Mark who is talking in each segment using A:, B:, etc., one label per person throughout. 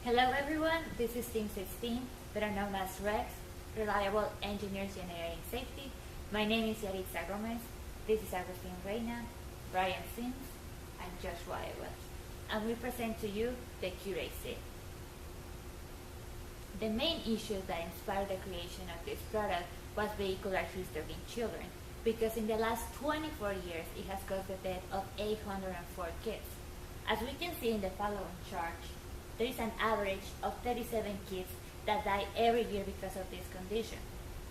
A: Hello everyone, this is Team 16, better known as REGS, Reliable Engineers Generating Safety. My name is Yaritza Gomez, this is Agustin Reina, Brian Sims, and Joshua Edwards. And we present to you the Curae SID. The main issue that inspired the creation of this product was vehicular history in children, because in the last 24 years it has caused the death of 804 kids. As we can see in the following chart, there is an average of 37 kids that die every year because of this condition.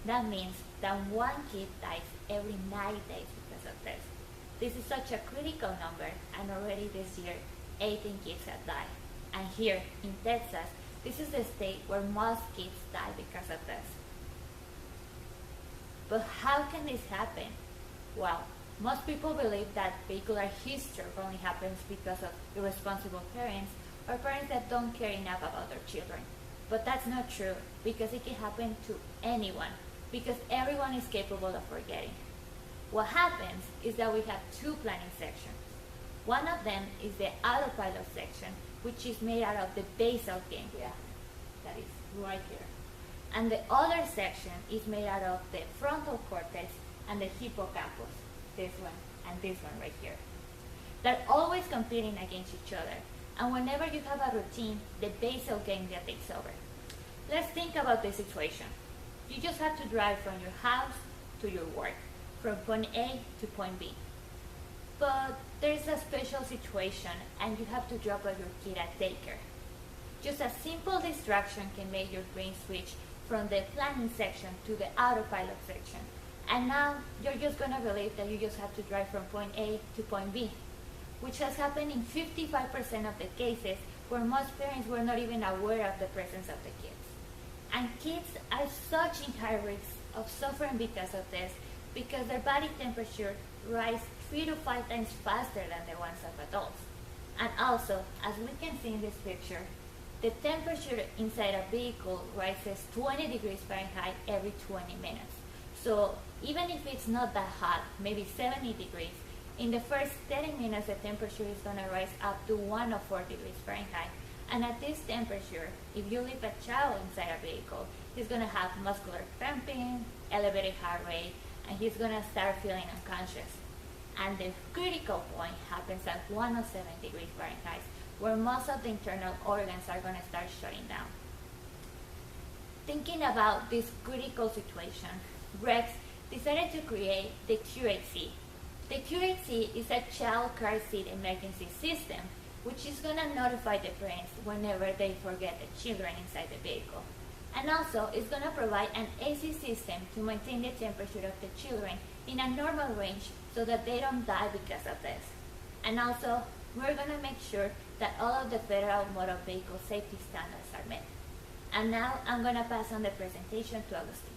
A: That means that one kid dies every 9 days because of this. This is such a critical number, and already this year, 18 kids have died. And here in Texas, this is the state where most kids die because of this. But how can this happen? Well, most people believe that vehicular history only happens because of irresponsible parents or parents that don't care enough about their children. But that's not true, because it can happen to anyone, because everyone is capable of forgetting. What happens is that we have two planning sections. One of them is the autopilot section, which is made out of the basal ganglia, that is right here. And the other section is made out of the frontal cortex and the hippocampus, this one and this one right here. They're always competing against each other. And whenever you have a routine, the basal ganglia takes over. Let's think about this situation. You just have to drive from your house to your work, from point A to point B. But there's a special situation and you have to drop off your kid at daycare. Just a simple distraction can make your brain switch from the planning section to the autopilot section. And now you're just gonna believe that you just have to drive from point A to point B, which has happened in 55% of the cases where most parents were not even aware of the presence of the kids. And kids are such in high risk of suffering because of this, because their body temperature rises 3 to 5 times faster than the ones of adults. And also, as we can see in this picture, the temperature inside a vehicle rises 20 degrees Fahrenheit every 20 minutes. So even if it's not that hot, maybe 70 degrees, in the first 30 minutes, the temperature is going to rise up to 104 degrees Fahrenheit. And at this temperature, if you leave a child inside a vehicle, he's going to have muscular cramping, elevated heart rate, and he's going to start feeling unconscious. And the critical point happens at 107 degrees Fahrenheit, where most of the internal organs are going to start shutting down. Thinking about this critical situation, REGS decided to create the Curae SID. The Curae SID is a child car seat emergency system, which is going to notify the parents whenever they forget the children inside the vehicle. And also, it's going to provide an AC system to maintain the temperature of the children in a normal range so that they don't die because of this. And also, we're going to make sure that all of the federal motor vehicle safety standards are met. And now, I'm going to pass on the presentation to Agustin.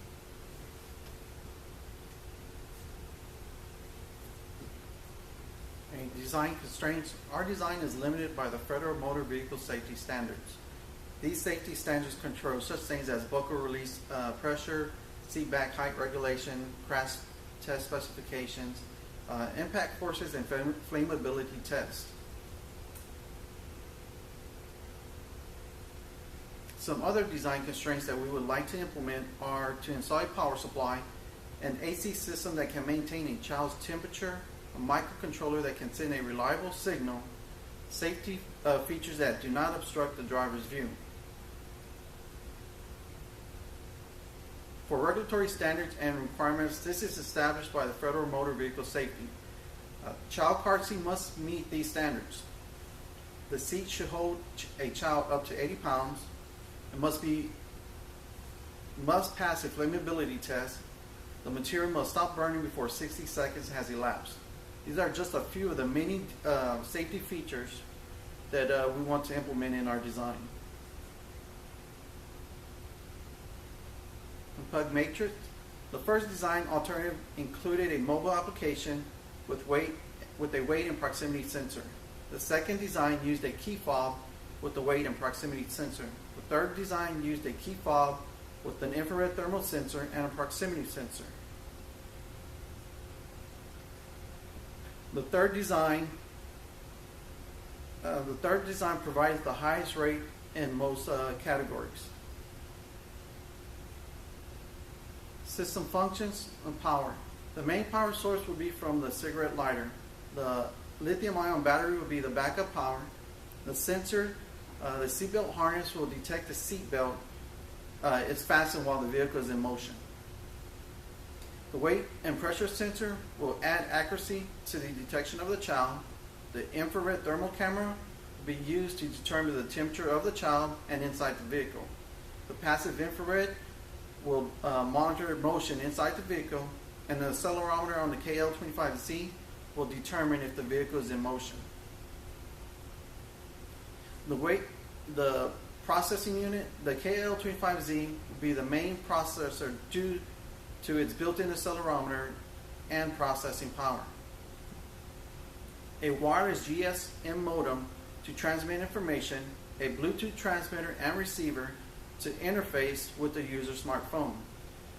B: Design constraints. Our design is limited by the Federal Motor Vehicle Safety Standards. These safety standards control such things as buckle release pressure, seat back height regulation, crash test specifications, impact forces, and flammability tests. Some other design constraints that we would like to implement are to install a power supply, an AC system that can maintain a child's temperature, a microcontroller that can send a reliable signal, safety features that do not obstruct the driver's view. For regulatory standards and requirements, this is established by the Federal Motor Vehicle Safety. Child car seat must meet these standards. The seat should hold a child up to 80 pounds. It must pass a flammability test. The material must stop burning before 60 seconds has elapsed. These are just a few of the many safety features that we want to implement in our design. Unplug matrix. The first design alternative included a mobile application with a weight and proximity sensor. The second design used a key fob with the weight and proximity sensor. The third design used a key fob with an infrared thermal sensor and a proximity sensor. The third design provides the highest rate in most categories. System functions and power. The main power source will be from the cigarette lighter. The lithium-ion battery will be the backup power. The sensor, the seatbelt harness will detect the seatbelt is fastened while the vehicle is in motion. The weight and pressure sensor will add accuracy to the detection of the child. The infrared thermal camera will be used to determine the temperature of the child and inside the vehicle. The passive infrared will monitor motion inside the vehicle, and the accelerometer on the KL25Z will determine if the vehicle is in motion. The processing unit, the KL25Z, will be the main processor due to its built-in accelerometer and processing power. A wireless GSM modem to transmit information, a Bluetooth transmitter and receiver to interface with the user's smartphone.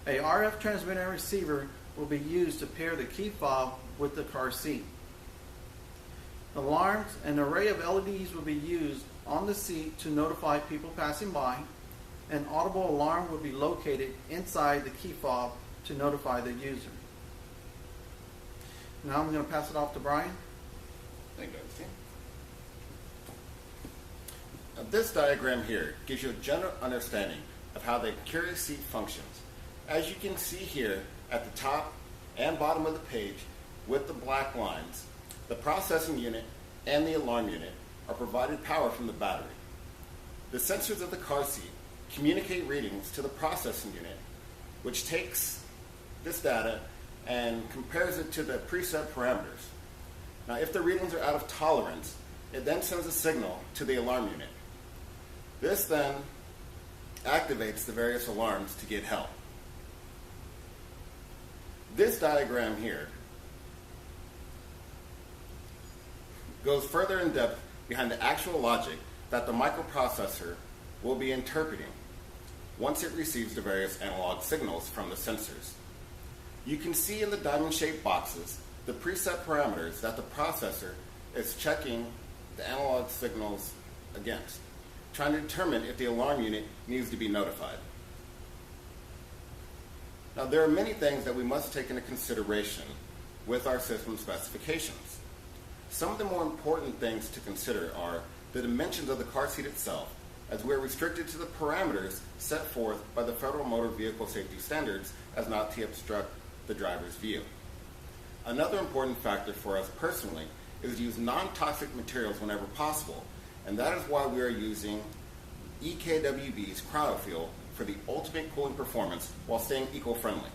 B: A RF transmitter and receiver will be used to pair the key fob with the car seat. Alarms, an array of LEDs will be used on the seat to notify people passing by. An audible alarm will be located inside the key fob to notify the user. Now I'm going to pass it off to Brian.
C: Thank you, Agustin. Now, this diagram here gives you a general understanding of how the Curae seat functions. As you can see here at the top and bottom of the page with the black lines, the processing unit and the alarm unit are provided power from the battery. The sensors of the car seat communicate readings to the processing unit, which takes this data and compares it to the preset parameters. Now, if the readings are out of tolerance, it then sends a signal to the alarm unit. This then activates the various alarms to get help. This diagram here goes further in depth behind the actual logic that the microprocessor will be interpreting once it receives the various analog signals from the sensors. You can see in the diamond-shaped boxes the preset parameters that the processor is checking the analog signals against, trying to determine if the alarm unit needs to be notified. Now, there are many things that we must take into consideration with our system specifications. Some of the more important things to consider are the dimensions of the car seat itself, as we're restricted to the parameters set forth by the Federal Motor Vehicle Safety Standards as not to obstruct the driver's view. Another important factor for us personally is to use non-toxic materials whenever possible, and that is why we are using EKWB's cryofuel for the ultimate cooling performance while staying eco-friendly.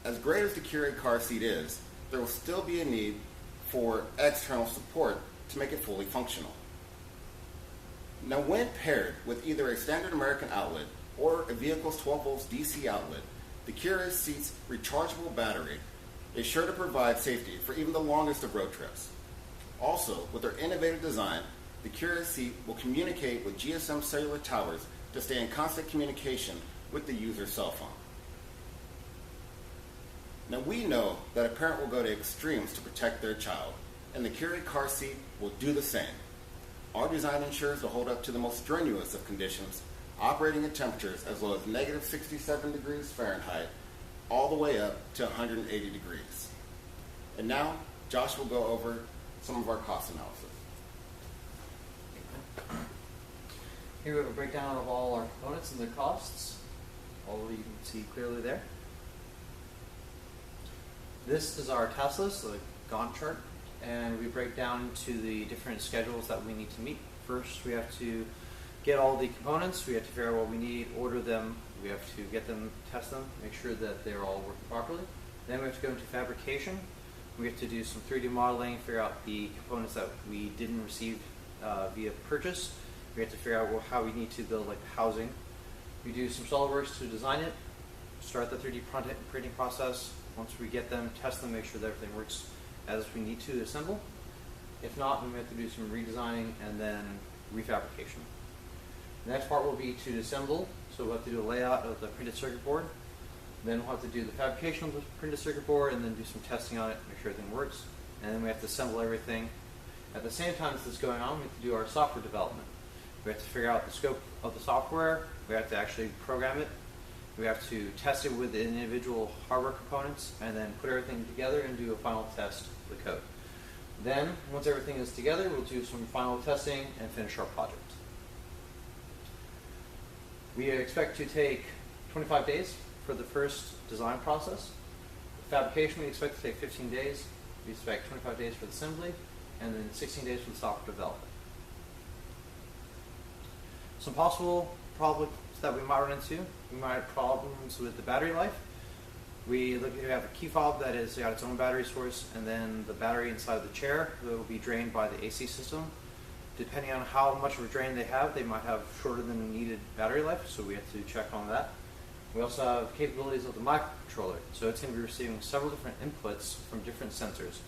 C: As great as the Curae car seat is, there will still be a need for external support to make it fully functional. Now, when paired with either a standard American outlet or a vehicle's 12 volts DC outlet, the Curae seat's rechargeable battery is sure to provide safety for even the longest of road trips. Also, with their innovative design, the Curae seat will communicate with GSM cellular towers to stay in constant communication with the user's cell phone. Now, we know that a parent will go to extremes to protect their child, and the Curae car seat will do the same. Our design ensures to hold up to the most strenuous of conditions, operating at temperatures as low as negative 67 degrees Fahrenheit, all the way up to 180 degrees. And now, Josh will go over some of our cost analysis.
D: Here we have a breakdown of all our components and their costs. All you can see clearly there. This is our task list, the Gantt chart, and we break down to the different schedules that we need to meet. First, we have to get all the components, we have to figure out what we need, order them, we have to get them, test them, make sure that they're all working properly. Then we have to go into fabrication. We have to do some 3D modeling, figure out the components that we didn't receive via purchase. We have to figure out how we need to build like housing. We do some SolidWorks to design it, start the 3D printing process. Once we get them, test them, make sure that everything works as we need to assemble. If not, then we have to do some redesigning and then refabrication. The next part will be to assemble, so we'll have to do a layout of the printed circuit board. Then we'll have to do the fabrication of the printed circuit board and then do some testing on it, make sure everything works. And then we have to assemble everything. At the same time as this is going on, we have to do our software development. We have to figure out the scope of the software. We have to actually program it. We have to test it with the individual hardware components and then put everything together and do a final test of the code. Then, once everything is together, we'll do some final testing and finish our project. We expect to take 25 days for the first design process. Fabrication, we expect to take 15 days. We expect 25 days for the assembly, and then 16 days for the software development. Some possible problems that we might run into. We might have problems with the battery life. We have a key fob that has got its own battery source, and then the battery inside the chair that will be drained by the AC system. Depending on how much of a drain they have, they might have shorter than needed battery life, so we have to check on that. We also have capabilities of the microcontroller, so it's going to be receiving several different inputs from different sensors.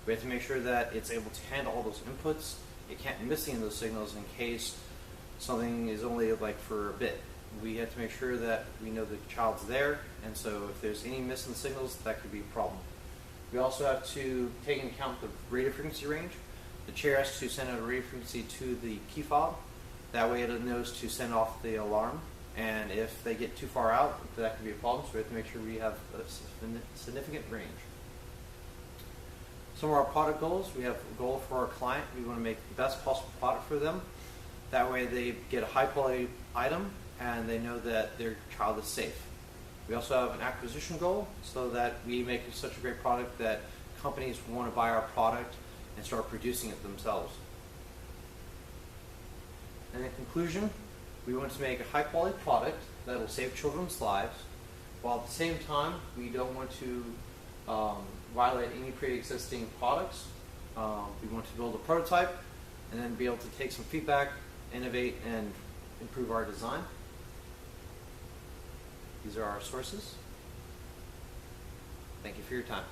D: We have to make sure that it's able to handle all those inputs. It can't miss any of those signals in case something is only like for a bit. We have to make sure that we know the child's there, and so if there's any missing signals, that could be a problem. We also have to take into account the radio frequency range. The chair has to send out a radio frequency to the key fob. That way it knows to send off the alarm, and if they get too far out, that could be a problem, so we have to make sure we have a significant range. Some of our product goals, we have a goal for our client. We want to make the best possible product for them. That way they get a high quality item and they know that their child is safe. We also have an acquisition goal so that we make such a great product that companies want to buy our product and start producing it themselves. And in conclusion, we want to make a high quality product that will save children's lives, while at the same time we don't want to violate any pre-existing products. We want to build a prototype and then be able to take some feedback, innovate, and improve our design. These are our sources. Thank you for your time.